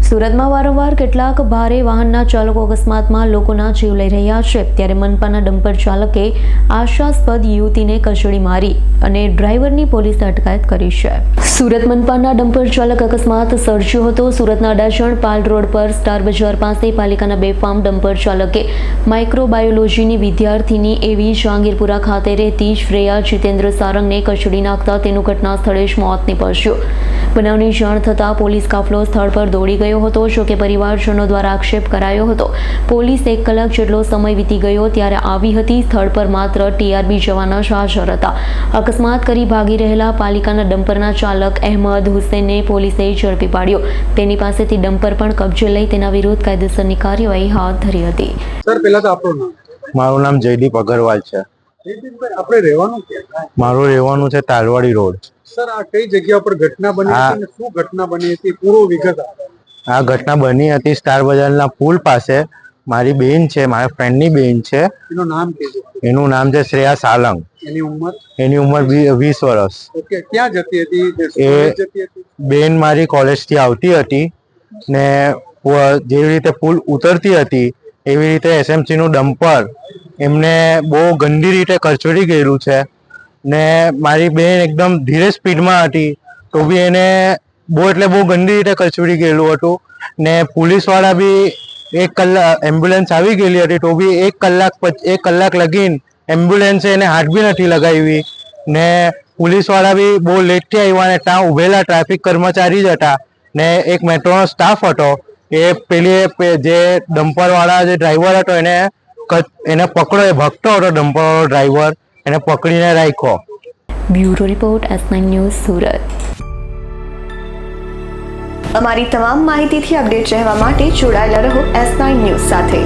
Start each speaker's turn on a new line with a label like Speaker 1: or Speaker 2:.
Speaker 1: સુરતમાં વારંવાર કેટલાક ભારે વાહનના ચાલકો અકસ્માતમાં લોકોના જીવ લઈ રહ્યા છે, ત્યારે મનપાના ડમ્પર ચાલકે આશાસ્પદ યુવતીને કચડી મારી અને ડ્રાઈવરની પોલીસે અટકાયત કરી છે. સુરત મનપાના ડમ્પર ચાલક અકસ્માત સર્જ્યો હતો. સુરતના અડાજણ પાલ રોડ પર સ્ટાર બજાર પાસે પાલિકાના બેફામ ડમ્પર ચાલકે માઇક્રોબાયોલોજીની વિદ્યાર્થીની એવી જહાંગીરપુરા ખાતે રહેતી શ્રેયા જીતેન્દ્ર સારંગને કચડી નાખતા તેનું ઘટના સ્થળે જ મોત નીપજ્યું. બનાવની જાણ થતાં પોલીસ કાફલો સ્થળ પર દોડી ગયો હતો. જોકે પરિવારજનો દ્વારા આક્ષેપ કરાયો હતો. પોલીસ 1 કલાક જેટલો સમય વીતી ગયો ત્યારે આવી હતી. સ્થળ પર માત્ર ટીઆરબી જવાનો જ હાજર હતા. અકસ્માત કરી ભાગી રહેલા પાલિકાના ડમ્પરના ચાલક અહેમદ હુસેનને પોલીસે ઝડપી પાડ્યો. તેની પાસેથી ડમ્પર પણ કબજે લઈ તેના વિરુદ્ધ કાયદેસરની કાર્યવાહી હાથ ધરી હતી.
Speaker 2: સર, પહેલા તો આપણું નામ.
Speaker 3: મારું નામ જયદીપ અગરવાલ છે.
Speaker 2: આપણે રહેવાનું ક્યાં?
Speaker 3: મારું રહેવાનું છે તાલવાડી રોડ.
Speaker 2: સર, આ કઈ જગ્યા પર ઘટના બની હતી અને શું ઘટના બની હતી, પૂરો વિગત આપો.
Speaker 3: આ ઘટના બની હતી સ્ટાર બજારના પુલ પાસે. મારી બેન છે, મારા ફ્રેન્ડની બેન છે.
Speaker 2: એનું નામ કીધું?
Speaker 3: એનું નામ છે શ્રેયા સાલંગ.
Speaker 2: એની ઉંમર?
Speaker 3: એની ઉંમર 20 વર્ષ.
Speaker 2: ઓકે. ક્યાં જતી હતી?
Speaker 3: એ બેન મારી કોલેજથી આવતી હતી ને જેવી રીતે પુલ ઉતરતી હતી એવી રીતે એસએમસી નું ડમ્પર એમને બહુ ગંદી રીતે કચડી ગયેલું છે ને મારી બેન એકદમ ધીરે સ્પીડમાં હતી તો બી એને બહુ ગંદી રીતે કચડી ગયેલું હતું ને પોલીસવાળા બી 1 કલાક એમ્બ્યુલન્સ આવી ગયેલી હતી તો બી 1 કલાક લગીન એમ્બ્યુલન્સે એને હાથ બી નથી લગાવી ને પોલીસવાળા બી બહુ લેટથી આવ્યા ને ત્યાં ઉભેલા ટ્રાફિક કર્મચારી જ હતા ને એક મેટ્રોનો સ્ટાફ હતો. એ જે ડમ્પરવાળા જે ડ્રાઈવર હતો એને પકડો. એ ભગતો હતો ડમ્પરવાળો ડ્રાઈવર, એને પકડીને રાખ્યો.
Speaker 1: Bureau report S9 news Surat.
Speaker 4: અમારી તમામ માહિતીથી અપડેટ રહેવા માટે જોડાયેલા રહો S9 ન્યૂઝ સાથે.